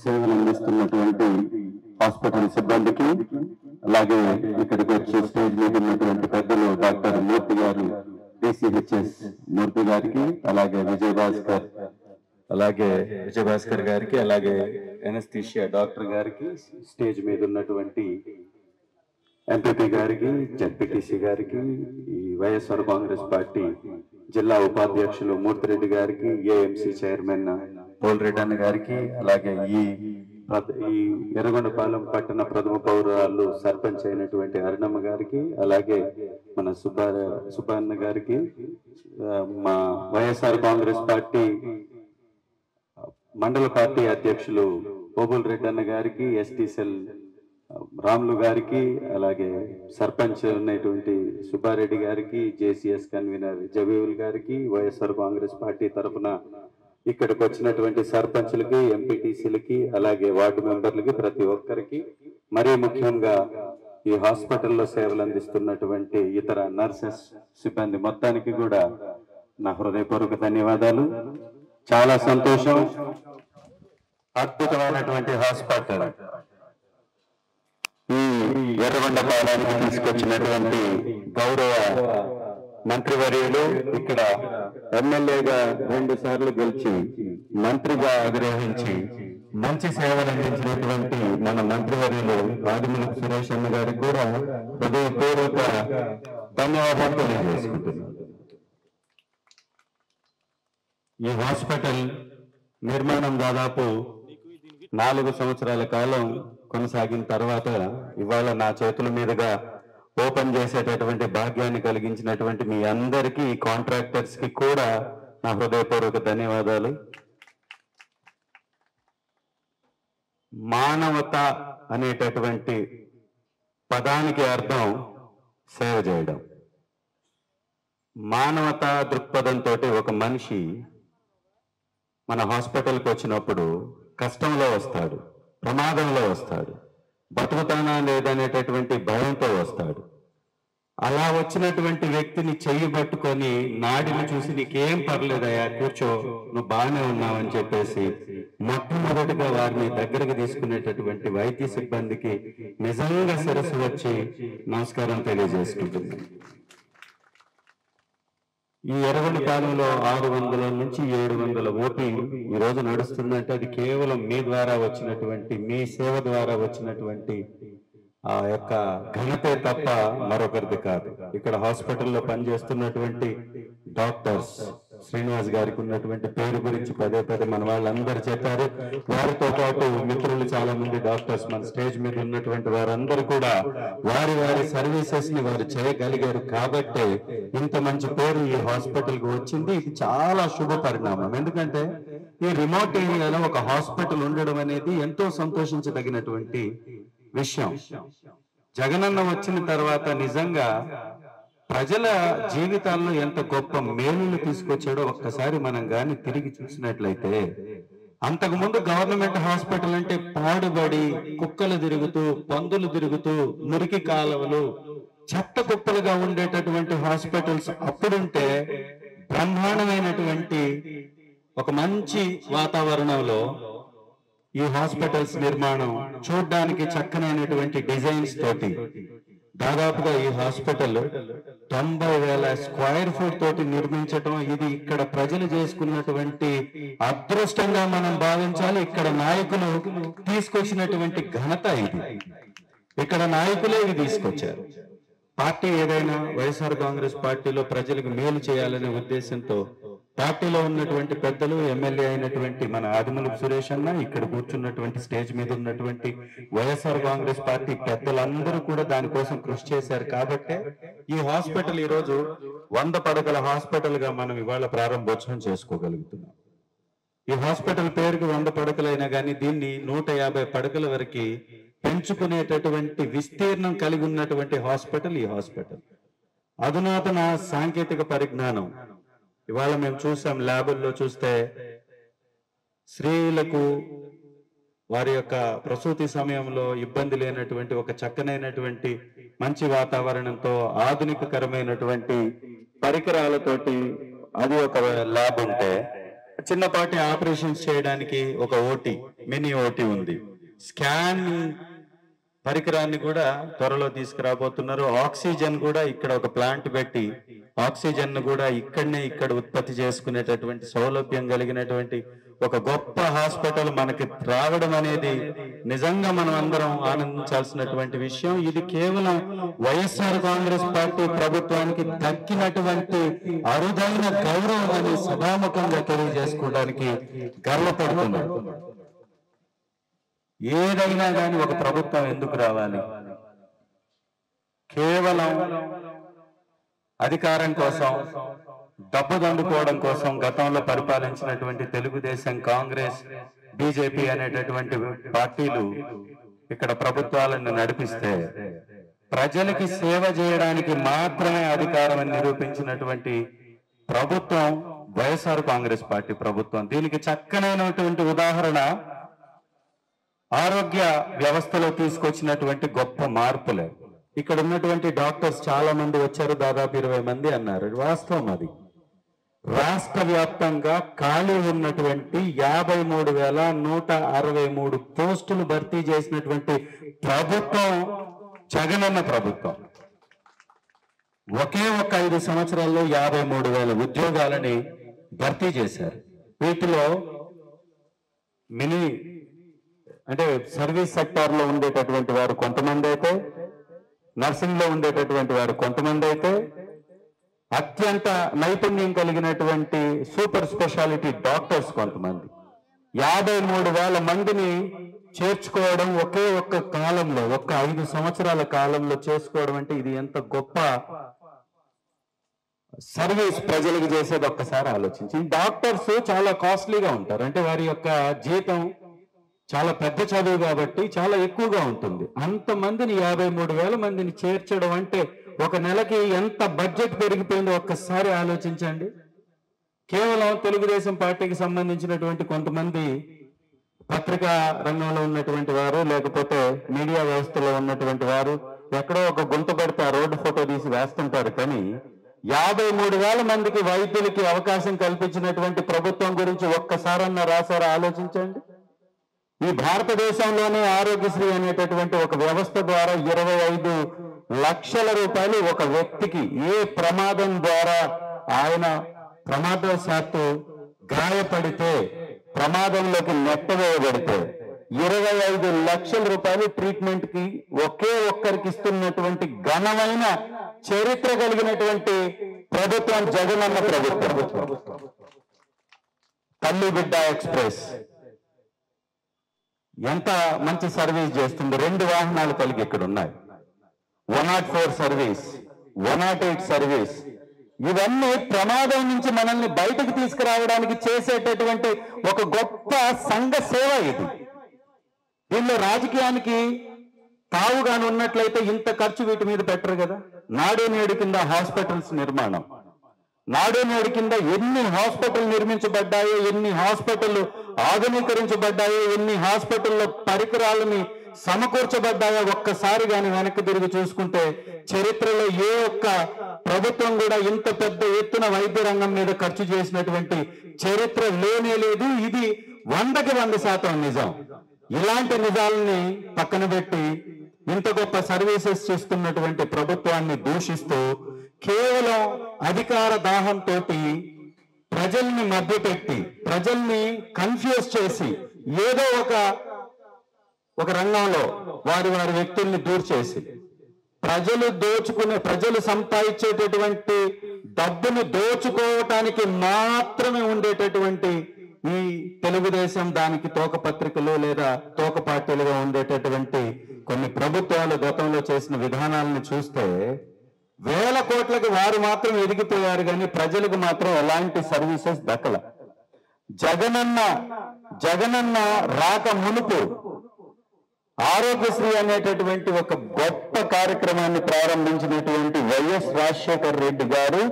సేవలు అందిస్తున్నటువంటి హాస్పిటల్ సిబ్బందికి, అలాగే ఇక్కడికి వచ్చి స్టేజ్ మీద ఉన్నటువంటి పెద్దలు డాక్టర్ మూర్తి గారు, డిసిహెచ్ఎస్ మూర్తి గారికి, అలాగే విజయభాస్కర్ గారికి, అలాగే ఎనస్థీషియా డాక్టర్ గారికి, స్టేజ్ మీద ఉన్నటువంటి ఎంపీపీ గారికి, జెడ్పీటీసీ గారికి, ఈ వైఎస్ఆర్ కాంగ్రెస్ పార్టీ జిల్లా ఉపాధ్యక్షులు మూర్తిరెడ్డి గారికి, ఏఎంసీ చైర్మన్ పోల్రెడ్డి అన్న గారికి, అలాగే ఈ ఎర్రగొండపాలెం పట్టణ ప్రథమ పౌరాలు సర్పంచ్ అయినటువంటి అరుణమ్మ గారికి, అలాగే మన సుబ్బన్న గారికి, మా వైఎస్ఆర్ కాంగ్రెస్ పార్టీ మండల పార్టీ అధ్యక్షులు పోబుల్ రెడ్డి అన్న గారికి, ఎస్టీ సెల్ రాములు గారికి, అలాగే సర్పంచ్ ఉన్నటువంటి సుబ్బారెడ్డి గారికి, జేసీఎస్ కన్వీనర్ జబీవుల్ గారికి, వైఎస్ఆర్ కాంగ్రెస్ పార్టీ తరఫున ఇక్కడికి వచ్చినటువంటి సర్పంచ్లకి, ఎంపీటీసీలకి, అలాగే వార్డు మెంబర్లకి, ప్రతి ఒక్కరికి, మరీ ముఖ్యంగా ఈ హాస్పిటల్లో సేవలు అందిస్తున్నటువంటి ఇతర నర్సెస్ సిబ్బంది మొత్తానికి కూడా నా హృదయపూర్వక ధన్యవాదాలు. చాలా సంతోషం. అద్భుతమైనటువంటి హాస్పిటల్ ఈ ఎర్రగొండపాలెంకి తీసుకొచ్చినటువంటి గౌరవ మంత్రివర్యులు, ఇక్కడ ఎమ్మెల్యేగా 2 సార్లు గెలిచి మంత్రిగా అధిరోహించి మంచి సేవలు అందించినటువంటి మన మంత్రివర్యులు ఆదిమూలపు సురేష్ అన్న గారికి కూడా హృదయపూర్వక ధన్యవాదాలు తెలియజేసుకుంటున్నాను. ఈ హాస్పిటల్ నిర్మాణం దాదాపు 4 సంవత్సరాల కాలం కొనసాగిన తర్వాత ఇవాళ నా చేతుల మీదుగా ఓపెన్ చేసేటటువంటి భాగ్యాన్ని కలిగించినటువంటి మీ అందరికీ, కాంట్రాక్టర్స్ కి కూడా నా హృదయపూర్వక ధన్యవాదాలు. మానవత అనేటటువంటి పదానికి అర్థం సేవ చేయడం. మానవతా దృక్పథంతో ఒక మనిషి మన హాస్పిటల్కి వచ్చినప్పుడు కష్టంలో వస్తాడు, ప్రమాదంలో వస్తాడు, బతుకుతానా లేదనేటటువంటి భయంతో వస్తాడు. అలా వచ్చినటువంటి వ్యక్తిని చెయ్యి పట్టుకొని నాడిని చూసి నీకేం పర్లేదయ్యా, కూర్చో, నువ్వు బాగానే ఉన్నావని చెప్పేసి మొట్టమొదటిగా వారిని దగ్గరకు తీసుకునేటటువంటి వైద్య సిబ్బందికి నిజంగా శిరస్సు వచ్చి నమస్కారం తెలియజేసుకుంటుంది. ఈ ఎర్రగొండపాలెంలో 600 నుంచి 700 ఓపీ ఈ రోజు నడుస్తుందంటే అది కేవలం మీ ద్వారా వచ్చినటువంటి, మీ సేవ ద్వారా వచ్చినటువంటి ఆ యొక్క ఘనతే తప్ప మరొకరిది కాదు. ఇక్కడ హాస్పిటల్లో పనిచేస్తున్నటువంటి డాక్టర్స్ శ్రీనివాస్ గారికి ఉన్నటువంటి పేరు గురించి పదే మన వాళ్ళందరూ చెప్పారు. వారితో పాటు మిత్రులు చాలా మంది డాక్టర్స్ మన స్టేజ్ మీద ఉన్నటువంటి వారందరూ కూడా వారి సర్వీసెస్ ని వారు చేయగలిగారు కాబట్టే ఇంత మంచి పేరు ఈ హాస్పిటల్ కి వచ్చింది. ఇది చాలా శుభ పరిణామం. ఎందుకంటే ఈ రిమోట్ ఏరియాలో ఒక హాస్పిటల్ ఉండడం అనేది ఎంతో సంతోషించదగినటువంటి విషయం. జగనన్న వచ్చిన తర్వాత నిజంగా ప్రజల జీవితాల్లో ఎంత గొప్ప మేలులు తీసుకొచ్చాడో ఒక్కసారి మనం గాని తిరిగి చూసినట్లయితే, అంతకుముందు గవర్నమెంట్ హాస్పిటల్ అంటే పాడుబడి కుక్కలు తిరుగుతూ, పందులు తిరుగుతూ, మురికి కాలువలు, చెత్త కుప్పలుగా ఉండేటటువంటి హాస్పిటల్స్ అప్పుడుంటే బ్రహ్మాండమైనటువంటి ఒక మంచి వాతావరణంలో ఈ హాస్పిటల్స్ నిర్మాణం చూడడానికి చక్కనైనటువంటి డిజైన్స్ తోటి దాదాపుగా ఈ హాస్పిటల్ 90,000 స్క్వేర్ ఫీట్ తోటి నిర్మించటం, ఇది ఇక్కడ ప్రజలు చేసుకున్నటువంటి అదృష్టంగా మనం భావించాలి. ఇక్కడ నాయకులు తీసుకొచ్చినటువంటి ఘనత ఇది. ఇక్కడ నాయకులే ఇది తీసుకొచ్చారు. పార్టీ ఏదైనా వైఎస్ఆర్ కాంగ్రెస్ పార్టీలో ప్రజలకు మేలు చేయాలనే ఉద్దేశంతో పార్టీలో ఉన్నటువంటి పెద్దలు, ఎమ్మెల్యే అయినటువంటి మన ఆదిమూలపు సురేష్ అన్న, ఇక్కడ కూర్చున్నటువంటి స్టేజ్ మీద ఉన్నటువంటి వైఎస్ఆర్ కాంగ్రెస్ పార్టీ పెద్దలందరూ కూడా దానికోసం కృషి చేశారు. కాబట్టే ఈ హాస్పిటల్ ఈ రోజు 100 పడకల హాస్పిటల్ గా మనం ఇవాళ ప్రారంభోత్సవం చేసుకోగలుగుతున్నాం. ఈ హాస్పిటల్ పేరుకి 100 పడకలైనా కానీ దీన్ని 150 పడకల వరకు పెంచుకునేటటువంటి విస్తీర్ణం కలిగి ఉన్నటువంటి హాస్పిటల్ ఈ హాస్పిటల్. అధునాతన సాంకేతిక పరిజ్ఞానం ఇవాళ మేము చూసాం. ల్యాబుల్లో చూస్తే స్త్రీలకు వారి యొక్క ప్రసూతి సమయంలో ఇబ్బంది లేనటువంటి ఒక చక్కనైనటువంటి మంచి వాతావరణంతో ఆధునికకరమైనటువంటి పరికరాలతోటి అది ఒక ల్యాబ్ ఉంటే, చిన్నపాటి ఆపరేషన్స్ చేయడానికి ఒక ఓటీ, మినీ ఓటీ ఉంది. స్కాన్ పరికరాన్ని కూడా త్వరలో తీసుకురాబోతున్నారు. ఆక్సిజన్ కూడా ఇక్కడ ఒక ప్లాంట్ పెట్టి ఆక్సిజన్ కూడా ఇక్కడ ఉత్పత్తి చేసుకునేటటువంటి సౌలభ్యం కలిగినటువంటి ఒక గొప్ప హాస్పిటల్ మనకి రావడం అనేది నిజంగా మనం అందరం ఆనందించాల్సినటువంటి విషయం. ఇది కేవలం వైఎస్ఆర్ కాంగ్రెస్ పార్టీ ప్రభుత్వానికి దక్కినటువంటి అరుదైన గౌరవం అని సభాముఖంగా తెలియజేసుకోవడానికి గర్వపడుతున్నాం. ఏదైనా కానీ ఒక ప్రభుత్వం ఎందుకు రావాలి? కేవలం అధికారం కోసం, డబ్బు దండుకోవడం కోసం గతంలో పరిపాలించినటువంటి తెలుగుదేశం, కాంగ్రెస్, బీజేపీ అనేటటువంటి పార్టీలు ఇక్కడ ప్రభుత్వాలను నడిపిస్తే ప్రజలకి సేవ చేయడానికి మాత్రమే అధికారం అని నిరూపించినటువంటి ప్రభుత్వం వైఎస్ఆర్ కాంగ్రెస్ పార్టీ ప్రభుత్వం. దీనికి చక్కనైనటువంటి ఉదాహరణ ఆరోగ్య వ్యవస్థలో తీసుకొచ్చినటువంటి గొప్ప మార్పులే. ఇక్కడ ఉన్నటువంటి డాక్టర్స్ చాలా మంది వచ్చారు, దాదాపు 20 మంది అన్నారు. వాస్తవం అది. రాష్ట్ర వ్యాప్తంగా ఖాళీ ఉన్నటువంటి 53,163 పోస్టులు భర్తీ చేసినటువంటి ప్రభుత్వం జగనన్న ప్రభుత్వం. ఒకే 5 సంవత్సరాల్లో 53,000 ఉద్యోగాలని భర్తీ చేశారు. వీటిలో అంటే సర్వీస్ సెక్టార్ లో ఉండేటటువంటి వారు కొంతమంది అయితే, నర్సింగ్ లో ఉండేటటువంటి వారు కొంతమంది అయితే, అత్యంత నైపుణ్యం కలిగినటువంటి సూపర్ స్పెషాలిటీ డాక్టర్స్ కొంతమంది. 53,000 మందిని చేర్చుకోవడం ఒకే కాలంలో, 5 సంవత్సరాల కాలంలో చేసుకోవడం అంటే ఇది ఎంత గొప్ప సర్వీస్ ప్రజలకు చేసేది ఒక్కసారి ఆలోచించి. డాక్టర్స్ చాలా కాస్ట్లీగా ఉంటారు, అంటే వారి యొక్క జీతం చాలా పెద్ద చదువు కాబట్టి చాలా ఎక్కువగా ఉంటుంది. అంతమందిని 53,000 మందిని చేర్చడం అంటే ఒక నెలకి ఎంత బడ్జెట్ పెరిగిపోయిందో ఒక్కసారి ఆలోచించండి. కేవలం తెలుగుదేశం పార్టీకి సంబంధించినటువంటి కొంతమంది పత్రికా రంగంలో ఉన్నటువంటి వారు, లేకపోతే మీడియా వ్యవస్థలో ఉన్నటువంటి వారు ఎక్కడో ఒక గుంత పెడితే ఆ రోడ్డు ఫోటో తీసి వేస్తుంటారు. కానీ 53,000 మందికి వైద్యులకి అవకాశం కల్పించినటువంటి ప్రభుత్వం గురించి ఒక్కసారన్నా రాసారా ఆలోచించండి. ఈ భారతదేశంలోనే ఆరోగ్యశ్రీ అనేటటువంటి ఒక వ్యవస్థ ద్వారా 25 లక్షల రూపాయలు ఒక వ్యక్తికి ఏ ప్రమాదం ద్వారా ఆయన ప్రమాదవశాత్తు గాయపడితే, ప్రమాదంలోకి నెట్టవేయబడితే 25 లక్షల రూపాయలు ట్రీట్మెంట్ కి ఒక్కరికి ఇస్తున్నటువంటి ఘనమైన చరిత్ర కలిగినటువంటి ప్రభుత్వం జగనన్న ప్రభుత్వం. తల్లి బిడ్డ ఎక్స్ప్రెస్ ఎంత మంచి సర్వీస్ చేస్తుంది. 2 వాహనాలు కలిగి ఇక్కడ ఉన్నాయి. 104 సర్వీస్, 108 సర్వీస్. ఇవన్నీ ప్రమాదం నుంచి మనల్ని బయటకు తీసుకురావడానికి చేసేటటువంటి ఒక గొప్ప సంఘ సేవ ఇది. దీనిలో రాజకీయానికి తావుగాను ఉన్నట్లయితే ఇంత ఖర్చు వీటి మీద పెట్టరు కదా. నాడు నేడు కింద హాస్పిటల్స్ నిర్మాణం, నాడు నేడు కింద ఎన్ని హాస్పిటల్ నిర్మించబడ్డాయో, ఎన్ని హాస్పిటల్ ఆధునీకరించబడ్డాయో, ఎన్ని హాస్పిటల్లో పరికరాలని సమకూర్చబడ్డాయో ఒక్కసారి కానీ వెనక్కి తిరిగి చూసుకుంటే చరిత్రలో ఏ ఒక్క ప్రభుత్వం కూడా ఇంత పెద్ద ఎత్తున వైద్య రంగం మీద ఖర్చు చేసినటువంటి చరిత్ర లేనే లేదు. ఇది 100కి 100% నిజం. ఇలాంటి నిజాలని పక్కన పెట్టి ఇంత గొప్ప సర్వీసెస్ చేస్తున్నటువంటి ప్రభుత్వాన్ని దూషిస్తూ కేవలం అధికార దాహంతో ప్రజల్ని మభ్యపెట్టి, ప్రజల్ని కన్ఫ్యూజ్ చేసి ఏదో ఒక రంగంలో వారి వ్యక్తుల్ని దూరు చేసి ప్రజలు సంపాదించేటటువంటి డబ్బును దోచుకోవటానికి మాత్రమే ఉండేటటువంటి ఈ తెలుగుదేశం, దానికి తోక పత్రికలు లేదా తోక పార్టీలుగా ఉండేటటువంటి కొన్ని ప్రభుత్వాలు గతంలో చేసిన విధానాలను చూస్తే వేల కోట్లకి వారు మాత్రం ఎదిగిపోయారు, కానీ ప్రజలకు మాత్రం ఎలాంటి సర్వీసెస్ దక్కల. జగనన్న రాక మునుపు ఆరోగ్యశ్రీ అనేటటువంటి ఒక గొప్ప కార్యక్రమాన్ని ప్రారంభించినటువంటి వైఎస్ రాజశేఖర్ రెడ్డి గారు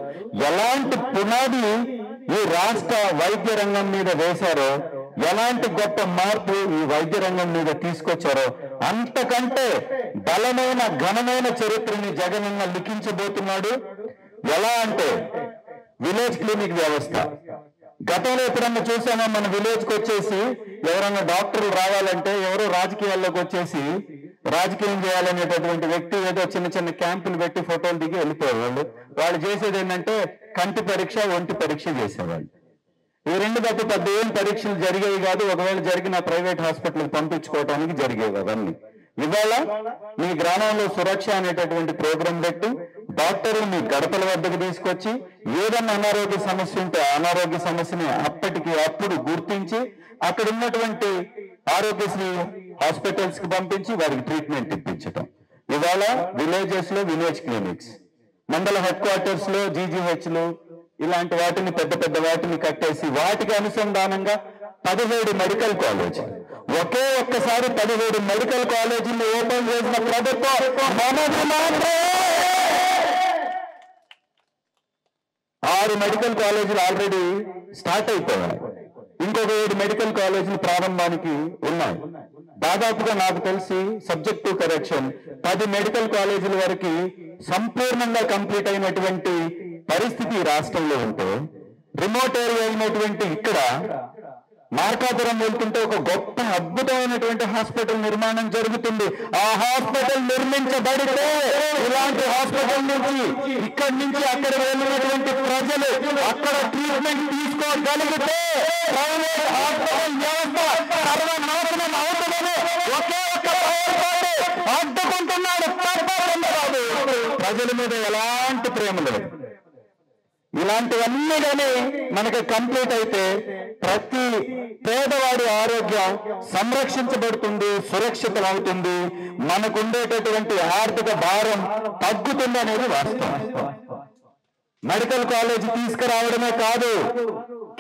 ఎలాంటి పునాది ఈ రాష్ట్ర వైద్య రంగం మీద వేశారో, ఎలాంటి గొప్ప మార్పు ఈ వైద్య రంగం మీద తీసుకొచ్చారో, అంతకంటే బలమైన ఘనమైన చరిత్రని జగనన్న లిఖించబోతున్నాడు. ఎలా అంటే విలేజ్ క్లినిక్ వ్యవస్థ, గతంలో ఎప్పుడన్నా చూసామో మన విలేజ్కి వచ్చేసి ఎవరన్నా డాక్టర్లు రావాలంటే ఎవరో రాజకీయాల్లోకి వచ్చేసి రాజకీయం చేయాలనేటటువంటి వ్యక్తి ఏదో చిన్న చిన్న క్యాంపులు పెట్టి ఫోటోలు దిగి వెళ్ళిపోయేవాళ్ళు. వాళ్ళు చేసేది ఏంటంటే కంటి పరీక్ష, ఒంటి పరీక్ష చేసేవాళ్ళు. ఈ రెండు తప్ప పెద్ద ఏం పరీక్షలు జరిగేవి కాదు. ఒకవేళ జరిగిన ప్రైవేట్ హాస్పిటల్కి పంపించుకోవడానికి జరిగేవి అవన్నీ. ఇవాళ మీ గ్రామంలో సురక్ష అనేటటువంటి ప్రోగ్రాం పెట్టి డాక్టర్లు మీ గడపల వద్దకు తీసుకొచ్చి ఏదన్నా అనారోగ్య సమస్య ఉంటే అనారోగ్య సమస్యని అప్పటికి అప్పుడు గుర్తించి అక్కడ ఉన్నటువంటి ఆరోగ్యశ్రీ హాస్పిటల్స్ కి పంపించి వారికి ట్రీట్మెంట్ ఇప్పించటం. ఇవాళ విలేజెస్ లో విలేజ్ క్లినిక్స్, మండల హెడ్ క్వార్టర్స్ లో జీజీహెచ్లు ఇలాంటి వాటిని పెద్ద పెద్ద వాటిని కట్టేసి వాటికి అనుసంధానంగా 17 మెడికల్ కాలేజ్, ఒకే ఒక్కసారి 17 మెడికల్ కాలేజీలు ఓపెన్ చేసిన ప్రభుత్వం మనది మాత్రమే. 6 మెడికల్ కాలేజీలు ఆల్రెడీ స్టార్ట్ అయిపోయాయి. ఇంకొక 7 మెడికల్ కాలేజీలు ప్రారంభానికి ఉన్నాయి. దాదాపుగా నాకు తెలిసి సబ్జెక్టివ్ కరెక్షన్ 10 మెడికల్ కాలేజీల వరకు సంపూర్ణంగా కంప్లీట్ అయినటువంటి పరిస్థితి రాష్ట్రంలో ఉంటే, రిమోట్ ఏరియా అయినటువంటి ఇక్కడ మార్కాపురం వెళ్తుంటే ఒక గొప్ప అద్భుతమైనటువంటి హాస్పిటల్ నిర్మాణం జరుగుతుంది. ఆ హాస్పిటల్ నిర్మించబడితే ఇలాంటి హాస్పిటల్ నుంచి ఇక్కడి నుంచి అక్కడ వెళ్ళినటువంటి ప్రజలు అక్కడ ట్రీట్మెంట్ తీసుకోగలిగితే ప్రైవేట్ హాస్పిటల్ వ్యవస్థ సర్వనాశనం అవుతుందని ఒకే ఒక్క అడ్డుకుంటున్నాడు. ప్రజల మీద ఎలాంటి ప్రేమ లేదు. ఇలాంటివన్నీ కానీ మనకి కంప్లీట్ అయితే ప్రతి పేదవాడి ఆరోగ్యం సంరక్షించబడుతుంది, సురక్షితం అవుతుంది, మనకు ఉండేటటువంటి ఆర్థిక భారం తగ్గుతుంది అనేది వాస్తవం. మెడికల్ కాలేజ్ తీసుకురావడమే కాదు,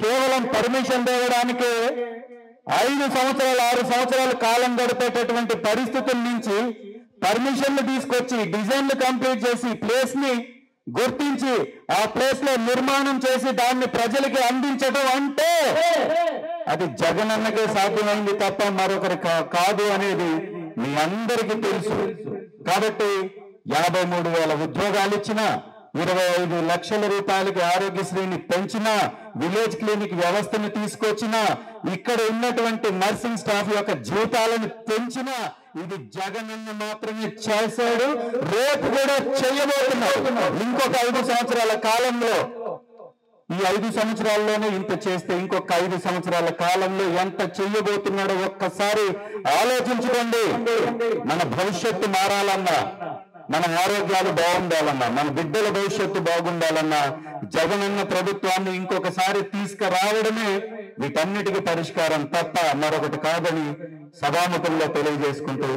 కేవలం పర్మిషన్ తేవడానికి 5 సంవత్సరాలు 6 సంవత్సరాల కాలం గడిపేటటువంటి పరిస్థితుల నుంచి పర్మిషన్లు తీసుకొచ్చి డిజైన్లు కంప్లీట్ చేసి ప్లేస్ ని గుర్తించి ఆ ప్లేస్ లో నిర్మాణం చేసి దాన్ని ప్రజలకి అందించడం అంటే అది జగనన్నకే సాధ్యమైంది తప్ప మరొకరి కాదు అనేది మీ అందరికీ తెలుసు. కాబట్టి 53,000 ఉద్యోగాలు ఇచ్చిన, 25 లక్షల రూపాయలకి ఆరోగ్యశ్రీని పెంచిన, విలేజ్ క్లినిక్ వ్యవస్థను తీసుకొచ్చిన, ఇక్కడ ఉన్నటువంటి నర్సింగ్ స్టాఫ్ యొక్క జీతాలను పెంచిన, ఇది జగనన్న మాత్రమే చేశాడు, రేపు కూడా చేయబోతున్నాడు. ఇంకొక 5 సంవత్సరాల కాలంలో, ఈ 5 సంవత్సరాల్లోనే ఇంత చేస్తే ఇంకొక 5 సంవత్సరాల కాలంలో ఎంత చెయ్యబోతున్నాడో ఒక్కసారి ఆలోచించుకోండి. మన భవిష్యత్తు మారాలన్నా, మన ఆరోగ్యాలు బాగుండాలన్నా, మన బిడ్డల భవిష్యత్తు బాగుండాలన్నా జగనన్న ప్రభుత్వాన్ని ఇంకొకసారి తీసుకురావడమే వీటన్నిటికీ పరిష్కారం తప్ప మరొకటి కాదని సభాముఖంలో తెలియజేసుకుంటూ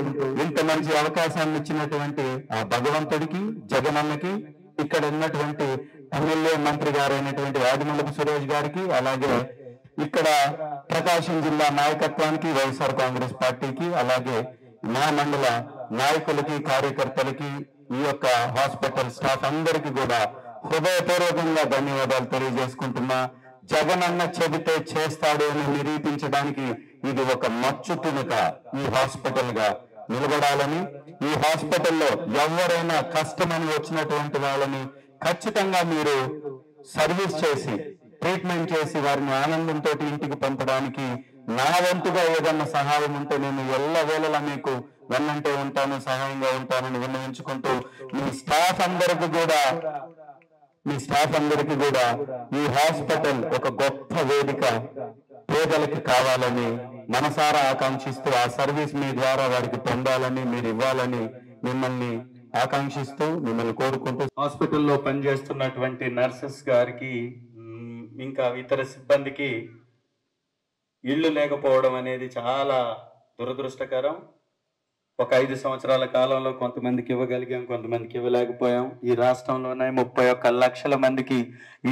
ఇంత మంచి అవకాశాన్ని ఇచ్చినటువంటి ఆ భగవంతుడికి, జగనన్నకి, ఇక్కడ ఉన్నటువంటి ఎమ్మెల్యే మంత్రి గారైనటువంటి ఆదిమూలపు సురేష్ గారికి, అలాగే ఇక్కడ ప్రకాశం జిల్లా నాయకత్వానికి, వైఎస్ఆర్ కాంగ్రెస్ పార్టీకి, అలాగే మా మండల నాయకులకి, కార్యకర్తలకి, ఈ యొక్క హాస్పిటల్ స్టాఫ్ అందరికీ కూడా హృదయపూర్వకంగా ధన్యవాదాలు తెలియజేసుకుంటున్నా. జగనన్న చెబితే చేస్తాడు అని నిరూపించడానికి ఇది ఒక మచ్చు తునక ఈ హాస్పిటల్ గా నిలబడాలని, ఈ హాస్పిటల్లో ఎవరైనా కష్టమని వచ్చినటువంటి వాళ్ళని ఖచ్చితంగా మీరు సర్వీస్ చేసి ట్రీట్మెంట్ చేసి వారిని ఆనందంతో ఇంటికి పంపడానికి నా వంతుగా ఏదన్నా సహాయం ఉంటే నేను ఎల్లవేళలా మీకు వెన్నంటే ఉంటాను, సహాయంగా ఉంటానని విన్నవించుకుంటూ మీ స్టాఫ్ అందరికీ కూడా ఈ హాస్పిటల్ ఒక గొప్ప వేదిక పేదలకి కావాలని మనసారా ఆకాంక్షిస్తూ ఆ సర్వీస్ మీ ద్వారా వారికి పొందాలని, మీరు ఇవ్వాలని మిమ్మల్ని ఆకాంక్షిస్తూ మిమ్మల్ని కోరుకుంటూ హాస్పిటల్లో పనిచేస్తున్నటువంటి నర్సెస్ గారికి ఇంకా ఇతర సిబ్బందికి ఇళ్ళు లేకపోవడం అనేది చాలా దురదృష్టకరం. ఒక 5 సంవత్సరాల కాలంలో కొంతమందికి ఇవ్వగలిగాం, కొంతమందికి ఇవ్వలేకపోయాం. ఈ రాష్ట్రంలోనే 31 లక్షల మందికి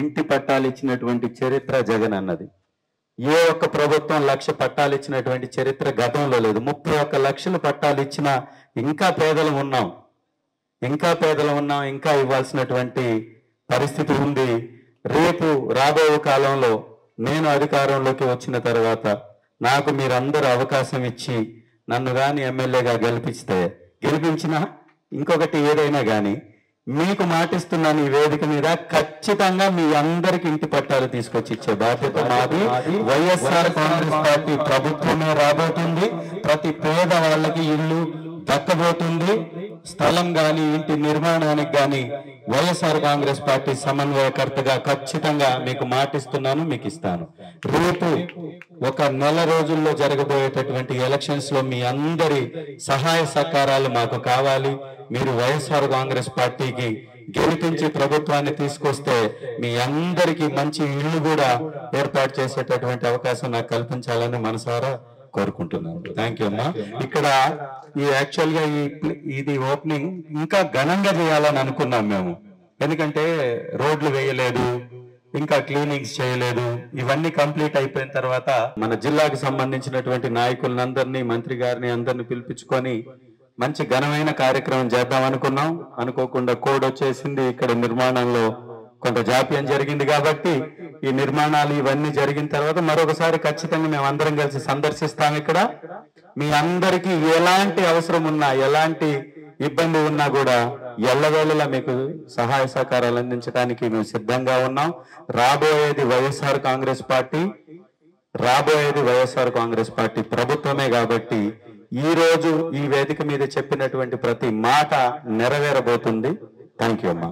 ఇంటి పట్టాలు ఇచ్చినటువంటి చరిత్ర జగన్ అన్నది. ఏ ఒక్క ప్రభుత్వం 1,00,000 పట్టాలు ఇచ్చినటువంటి చరిత్ర గతంలో లేదు. 31 లక్షల పట్టాలు ఇచ్చినా ఇంకా పేదలు ఉన్నాం, ఇంకా ఇవ్వాల్సినటువంటి పరిస్థితి ఉంది. రేపు రాబోయే కాలంలో నేను అధికారంలోకి వచ్చిన తర్వాత నాకు మీరందరూ అవకాశం ఇచ్చి నన్ను కానీ ఎమ్మెల్యేగా గెలిపించినా ఇంకొకటి ఏదైనా కానీ మీకు మాటిస్తున్నాను ఈ వేదిక మీద ఖచ్చితంగా మీ అందరికి ఇంటి పట్టాలు తీసుకొచ్చి ఇచ్చే బాధ్యత మాది. వైఎస్ఆర్ కాంగ్రెస్ పార్టీ ప్రభుత్వమే రాబోతుంది. ప్రతి పేద వాళ్ళకి ఇల్లు దక్కబోతుంది. స్థలం గాని ఇంటి నిర్మాణానికి గాని వైఎస్ఆర్ కాంగ్రెస్ పార్టీ సమన్వయకర్తగా ఖచ్చితంగా మీకు మాటిస్తున్నాను, మీకు ఇస్తాను. రేపు ఒక నెల రోజుల్లో జరగబోయేటటువంటి ఎలక్షన్స్ లో మీ అందరి సహాయ సహకారాలు మాకు కావాలి. మీరు వైఎస్ఆర్ కాంగ్రెస్ పార్టీకి గెలిపించి ప్రభుత్వాన్ని తీసుకొస్తే మీ అందరికీ మంచి ఇల్లు కూడా ఏర్పాటు చేసేటటువంటి అవకాశం నాకు కల్పించాలని మనసారా కోరుకుంటున్నాను. థ్యాంక్ యూ అమ్మా. ఇక్కడ ఈ యాక్చువల్ గా ఇది ఓపెనింగ్ ఇంకా ఘనంగా చేయాలని అనుకున్నాం మేము. ఎందుకంటే రోడ్లు వేయలేదు, ఇంకా క్లీనింగ్స్ చేయలేదు. ఇవన్నీ కంప్లీట్ అయిపోయిన తర్వాత మన జిల్లాకు సంబంధించినటువంటి నాయకులందరినీ, మంత్రి గారిని అందరిని పిలిపించుకొని మంచి ఘనమైన కార్యక్రమం చేద్దాం అనుకున్నాం. అనుకోకుండా కోడ్ వచ్చేసింది. ఇక్కడ నిర్మాణంలో కొంత జాప్యం జరిగింది కాబట్టి ఈ నిర్మాణాలు ఇవన్నీ జరిగిన తర్వాత మరొకసారి ఖచ్చితంగా మేము అందరం కలిసి సందర్శిస్తాం. ఇక్కడ మీ అందరికీ ఎలాంటి అవసరం ఉన్నా, ఎలాంటి ఇబ్బంది ఉన్నా కూడా ఎల్లవేళలా మీకు సహాయ సహకారాలు అందించడానికి మేము సిద్ధంగా ఉన్నాం. రాబోయేది వైఎస్ఆర్ కాంగ్రెస్ పార్టీ ప్రభుత్వమే కాబట్టి ఈ రోజు ఈ వేదిక మీద చెప్పినటువంటి ప్రతి మాట నెరవేరబోతుంది. థ్యాంక్ యూ అమ్మా.